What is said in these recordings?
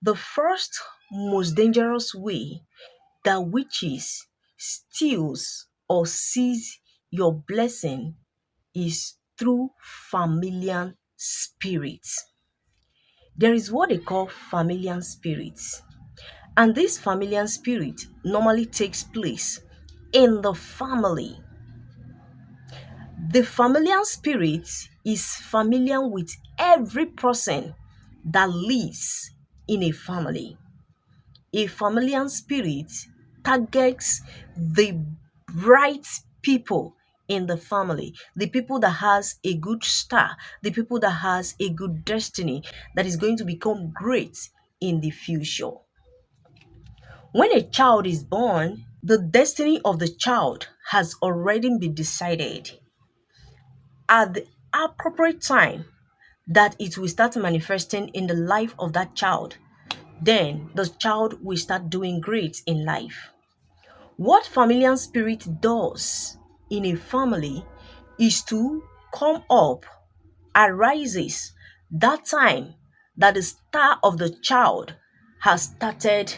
The first most dangerous way that witches steals or seize your blessing is through familiar spirits. There is what they call familiar spirits, and this familiar spirit normally takes place in the family. The familiar spirit is familiar with every person that lives in a family. A familiar spirit targets the right people in the family, the people that has a good star, the people that has a good destiny, that is going to become great in the future. When a child is born, the destiny of the child has already been decided. At the appropriate time that it will start manifesting in the life of that child, then the child will start doing great in life. What familiar spirit does in a family is to come up, arises that time that the star of the child has started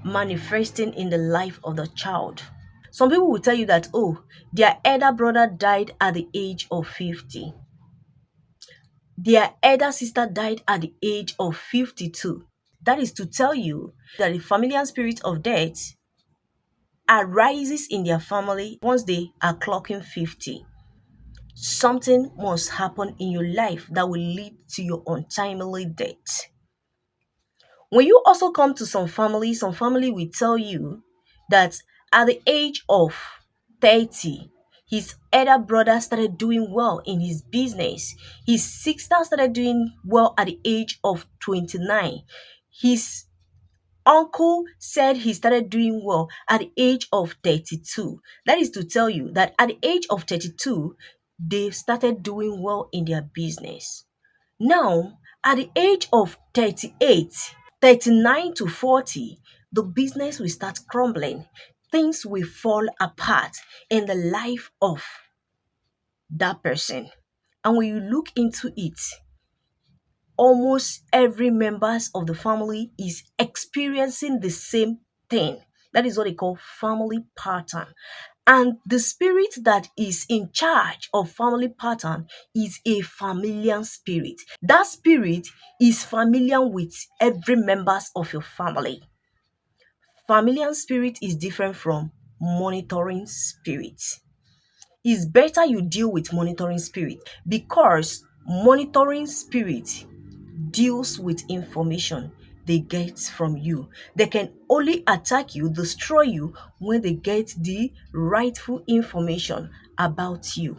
manifesting in the life of the child. Some people will tell you that, oh, their elder brother died at the age of 50. Their elder sister died at the age of 52. That is to tell you that the familiar spirit of death arises in their family once they are clocking 50. Something must happen in your life that will lead to your untimely death. When you also come to some family will tell you that at the age of 30, his elder brother started doing well in his business. His sister started doing well at the age of 29. His uncle said he started doing well at the age of 32. That is to tell you that at the age of 32, they started doing well in their business. Now, at the age of 38, 39 to 40, the business will start crumbling. Things will fall apart in the life of that person. And when you look into it, almost every members of the family is experiencing the same thing. That is what they call family pattern. And the spirit that is in charge of family pattern is a familiar spirit. That spirit is familiar with every members of your family. Familiar spirit is different from monitoring spirit. It's better you deal with monitoring spirit, because monitoring spirit deals with information they get from you. They can only attack you, destroy you, when they get the rightful information about you.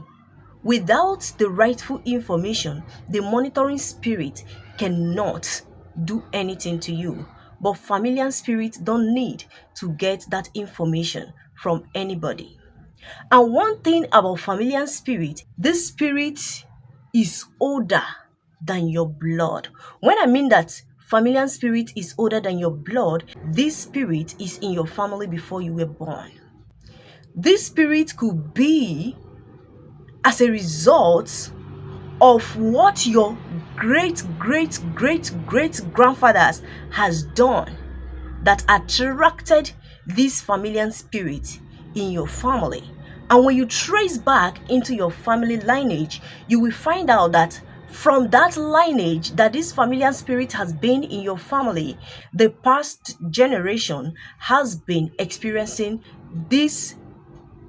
Without the rightful information, the monitoring spirit cannot do anything to you. But familiar spirits don't need to get that information from anybody. And one thing about familiar spirit, this spirit is older than your blood. When I mean that familiar spirit is older than your blood, this spirit is in your family before you were born. This spirit could be as a result of what your great great great great grandfathers has done that attracted this familiar spirit in your family. And when you trace back into your family lineage, you will find out that from that lineage that this familiar spirit has been in your family, the past generation has been experiencing this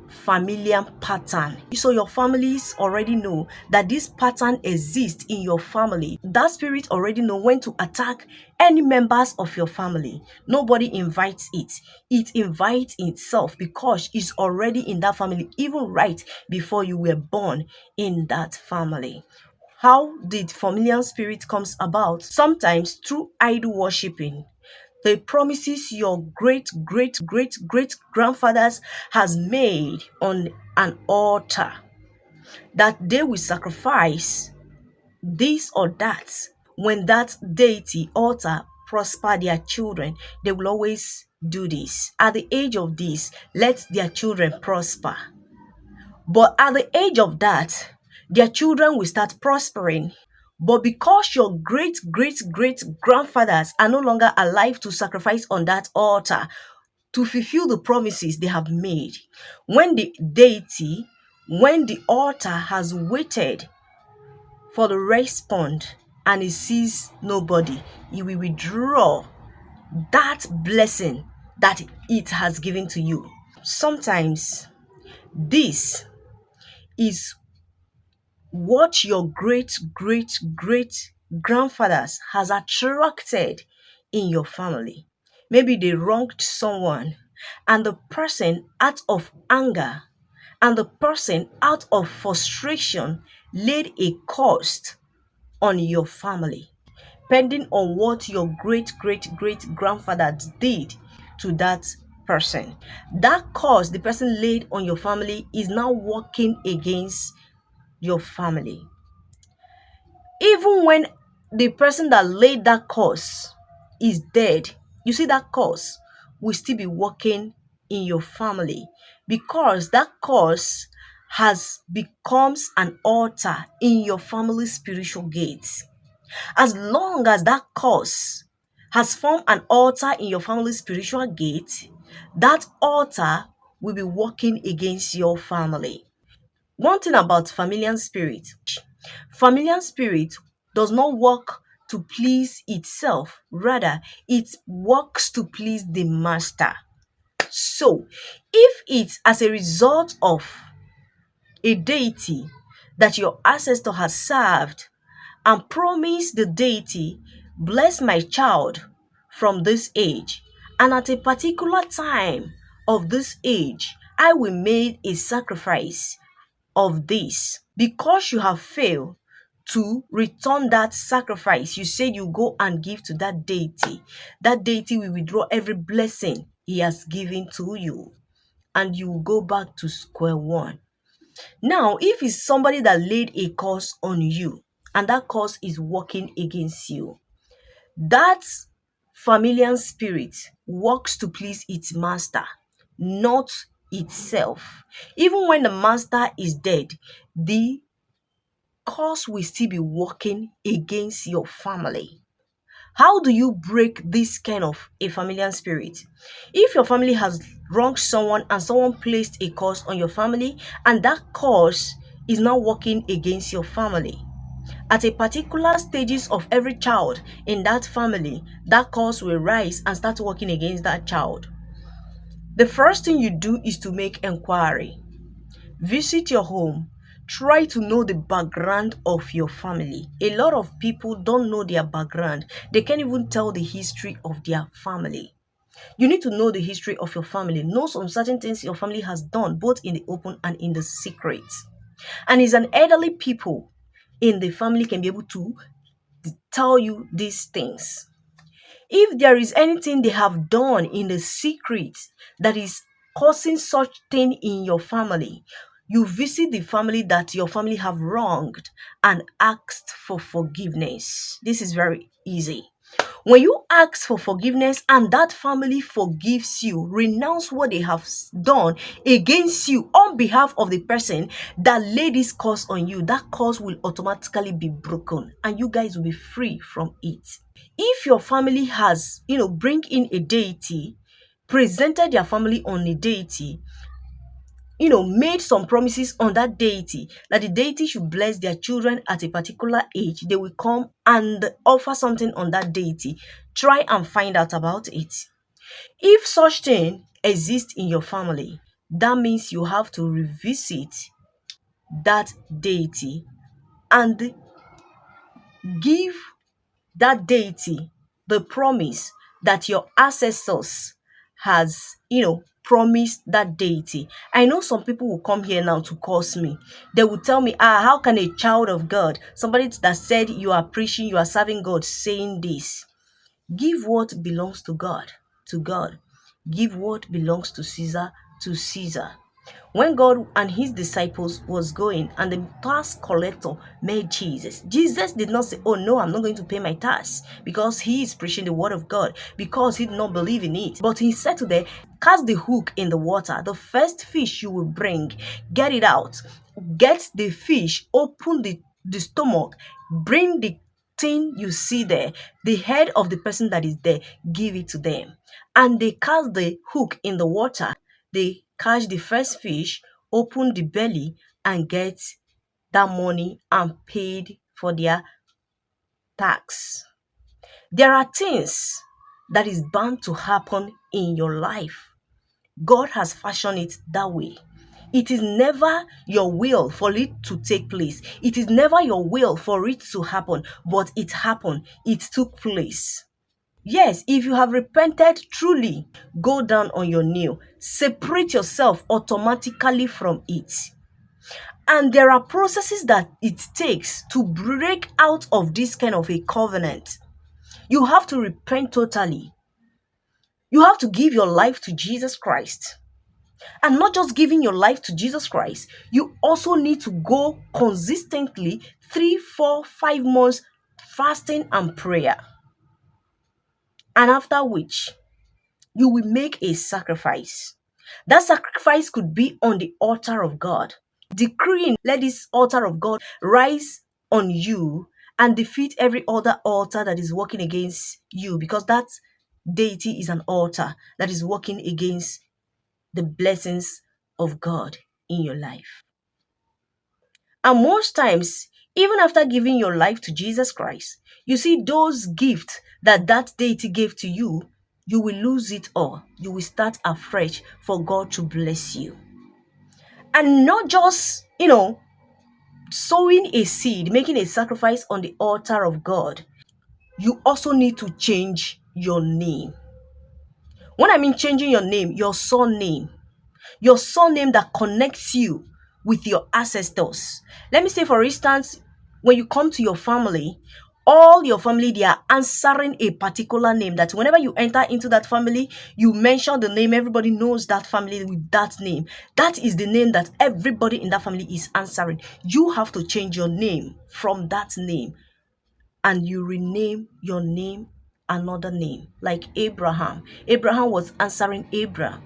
familiar pattern. So your families already know that this pattern exists in your family. That spirit already know when to attack any members of your family. Nobody invites it. It invites itself because it's already in that family, even right before you were born in that family. How did familiar spirit comes about? Sometimes through idol worshipping. The promises your great great great great grandfathers has made on an altar, that they will sacrifice this or that. When that deity altar prosper their children, they will always do this. At the age of this, let their children prosper. But at the age of that, their children will start prospering. But because your great great great grandfathers are no longer alive to sacrifice on that altar to fulfill the promises they have made, when the deity, when the altar has waited for the response and it sees nobody, it will withdraw that blessing that it has given to you. Sometimes this is what your great great great grandfathers has attracted in your family. Maybe they wronged someone and the person out of anger and the person out of frustration laid a cost on your family, depending on what your great great great grandfather did to that person. That curse the person laid on your family is now working against your family. Even when the person that laid that curse is dead, you see that curse will still be working in your family because that curse has becomes an altar in your family's spiritual gates. As long as that curse has formed an altar in your family's spiritual gate, that altar will be working against your family. One thing about familiar spirit does not work to please itself, rather, it works to please the master. So, if it's as a result of a deity that your ancestor has served and promised the deity, bless my child from this age, and at a particular time of this age, I will make a sacrifice of this. Because you have failed to return that sacrifice, you said you go and give to that deity will withdraw every blessing he has given to you, and you will go back to square one. Now, if it's somebody that laid a curse on you and that curse is working against you, that familiar spirit works to please its master, not itself. Even when the master is dead, the curse will still be working against your family. How do you break this kind of a familiar spirit? If your family has wronged someone and someone placed a curse on your family and that curse is now working against your family, at a particular stages of every child in that family, that curse will rise and start working against that child. The first thing you do is to make inquiry. Visit your home. Try to know the background of your family. A lot of people don't know their background. They can't even tell the history of their family. You need to know the history of your family. Know some certain things your family has done, both in the open and in the secret. And it's an elderly people in the family can be able to tell you these things. If there is anything they have done in the secret that is causing such thing in your family, you visit the family that your family have wronged and asked for forgiveness. This is very easy. When you ask for forgiveness and that family forgives you, renounce what they have done against you on behalf of the person that laid this curse on you, that curse will automatically be broken and you guys will be free from it. If your family has, bring in a deity, presented their family on a deity, made some promises on that deity that the deity should bless their children at a particular age, they will come and offer something on that deity. Try and find out about it. If such thing exists in your family, that means you have to revisit that deity and give that deity the promise that your ancestors has promised that deity. I know some people will come here now to curse me. They will tell me, how can a child of God, somebody that said you are preaching, you are serving God, saying this? Give what belongs to God to God. Give what belongs to Caesar to Caesar. When God and his disciples was going and the tax collector met Jesus, Jesus did not say, oh no, I'm not going to pay my tax because he is preaching the word of God, because he did not believe in it. But he said to them, cast the hook in the water. The first fish you will bring, get it out. Get the fish, open the stomach, Bring the thing you see there, the head of the person that is there, give it to them. And they cast the hook in the water. They catch the first fish, open the belly, and get that money and paid for their tax. There are things that is bound to happen in your life. God has fashioned it that way. It is never your will for it to take place. It is never your will for it to happen, but it happened. It took place. Yes, if you have repented truly, go down on your knee. Separate yourself automatically from it. And there are processes that it takes to break out of this kind of a covenant. You have to repent totally. You have to give your life to Jesus Christ. And not just giving your life to Jesus Christ, you also need to go consistently 3, 4, 5 months fasting and prayer. And after which, you will make a sacrifice. That sacrifice could be on the altar of God. Decreeing, let this altar of God rise on you and defeat every other altar that is working against you, because that deity is an altar that is working against the blessings of God in your life. And most times, even after giving your life to Jesus Christ, you see those gifts that that deity gave to you, you will lose it all. You will start afresh for God to bless you. And not just, sowing a seed, making a sacrifice on the altar of God, you also need to change your name. When I mean changing your name, your surname, that connects you with your ancestors. Let me say, for instance, when you come to your family, all your family, they are answering a particular name that whenever you enter into that family, you mention the name, everybody knows that family with that name. That is the name that everybody in that family is answering. You have to change your name from that name, and you rename your name another name, like Abraham. Abraham was answering Abraham.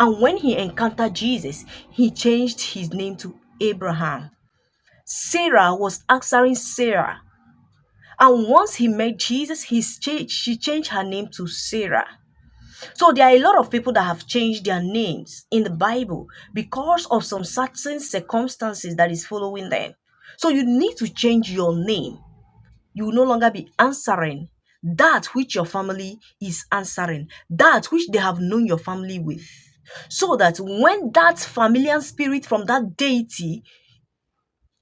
And when he encountered Jesus, he changed his name to Abraham. Sarah was answering Sarah. And once he met Jesus, she changed her name to Sarah. So there are a lot of people that have changed their names in the Bible because of some certain circumstances that is following them. So you need to change your name. You will no longer be answering that which your family is answering, that which they have known your family with. So that when that familiar spirit from that deity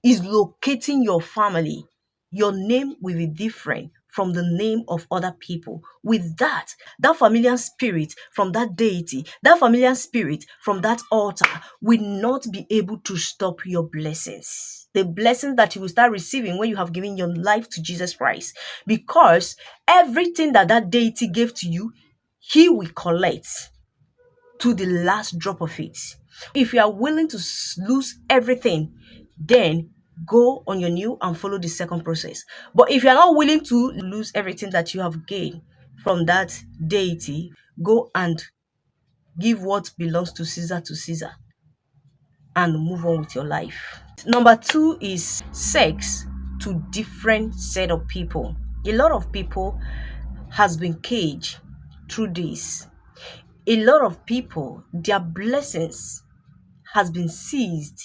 is locating your family, your name will be different from the name of other people. With that familiar spirit from that deity, that familiar spirit from that altar will not be able to stop your blessings. The blessings that you will start receiving when you have given your life to Jesus Christ. Because everything that that deity gave to you, he will collect to the last drop of it. If you are willing to lose everything, then go on your new and follow the second process. But if you are not willing to lose everything that you have gained from that deity, go and give what belongs to Caesar and move on with your life. Number 2 is sex to different set of people. A lot of people has been caged through this. A lot of people, their blessings has been seized,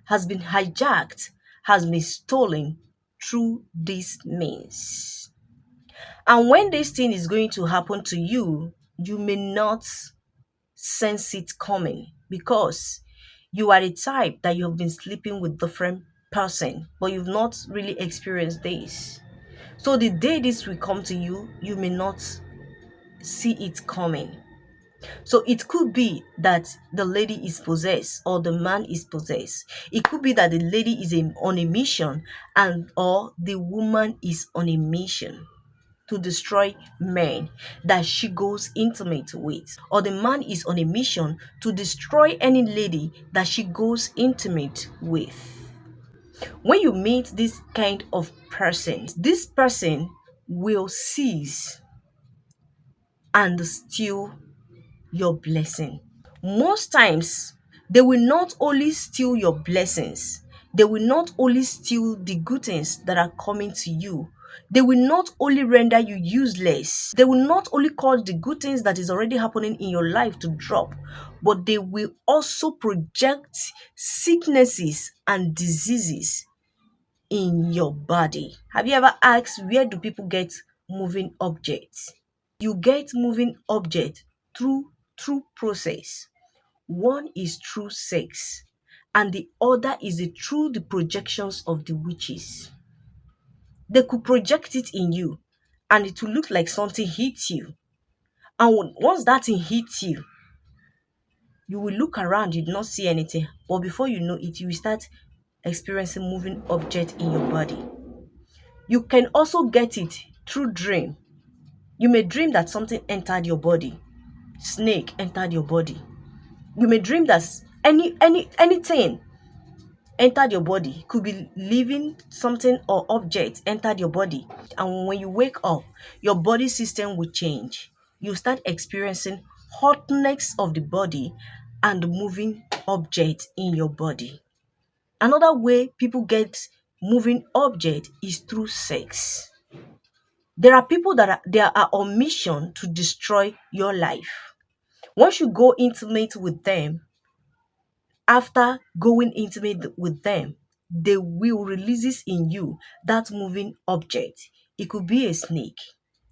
has been hijacked, has been stolen through this means. And when this thing is going to happen to you, you may not sense it coming because you are the type that you have been sleeping with different person, but you've not really experienced this. So the day this will come to you, you may not see it coming. So it could be that the lady is possessed or the man is possessed. It could be that the lady is on a mission and or the woman is on a mission to destroy men that she goes intimate with, or the man is on a mission to destroy any lady that she goes intimate with. When you meet this kind of person, this person will seize and steal your blessing. Most times, they will not only steal your blessings, They will not only steal the good things that are coming to you, they will not only render you useless, they will not only cause the good things that is already happening in your life to drop, but they will also project sicknesses and diseases in your body. Have you ever asked, where do people get moving objects? You get moving objects through two process. One is through sex, and the other is through the projections of the witches. They could project it in you, and it will look like something hits you. And once that thing hits you, you will look around, you do not see anything. But before you know it, you will start experiencing moving object in your body. You can also get it through dream. You may dream that something entered your body. Snake entered your body. You may dream that anything entered your body. Could be living something or object entered your body. And when you wake up, your body system will change. You start experiencing hotness of the body and moving object in your body. Another way people get moving object is through sex. There are people that they are on mission to destroy your life. Once you go intimate with them, after going intimate with them, they will release in you that moving object. It could be a snake,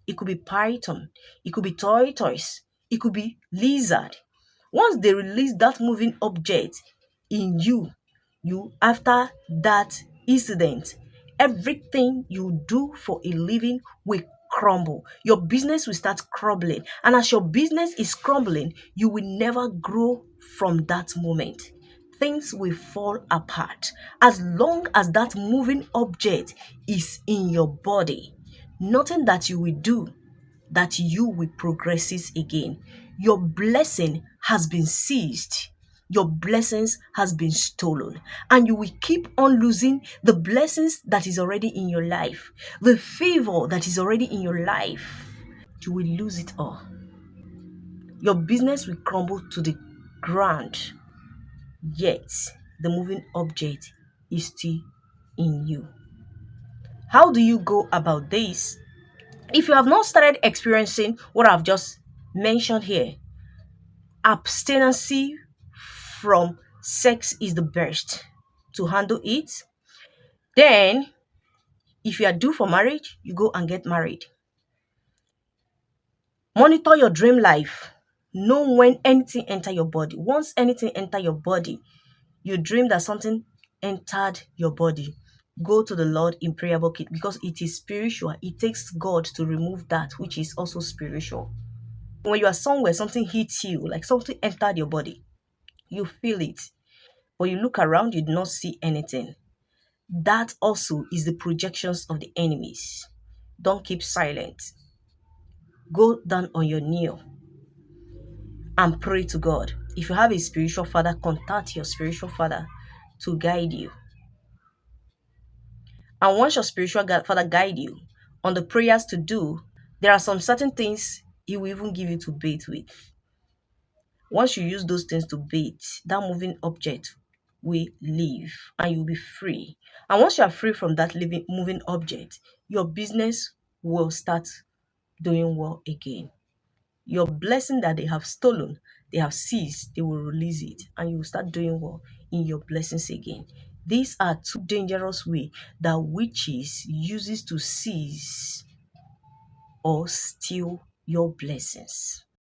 it could be python, it could be tortoise, it could be lizard. Once they release that moving object in you, after that incident, everything you do for a living will crumble. Your business will start crumbling. And as your business is crumbling, you will never grow from that moment. Things will fall apart. As long as that moving object is in your body, nothing that you will do that you will progress it again. Your blessing has been seized. Your blessings has been stolen, and you will keep on losing the blessings that is already in your life, the favor that is already in your life. You will lose it all. Your business will crumble to the ground, yet the moving object is still in you. How do you go about this? If you have not started experiencing what I've just mentioned here, abstinency from sex is the best to handle it. Then, if you are due for marriage, you go and get married. Monitor your dream life. Know when anything enter your body. Once anything enter your body, you dream that something entered your body, go to the Lord in prayer bucket, because it is spiritual. It takes God to remove that which is also spiritual. When you are somewhere, something hits you, like something entered your body, you feel it, but you look around, you do not see anything. That also is the projections of the enemies. Don't keep silent. Go down on your knee and pray to God. If you have a spiritual father, contact your spiritual father to guide you. And once your spiritual father guide you on the prayers to do, there are some certain things he will even give you to bathe with. Once you use those things to bathe, that moving object will leave and you'll be free. And once you are free from that living moving object, your business will start doing well again. Your blessing that they have stolen, they have seized, they will release it, and you will start doing well in your blessings again. These are two dangerous ways that witches uses to seize or steal your blessings.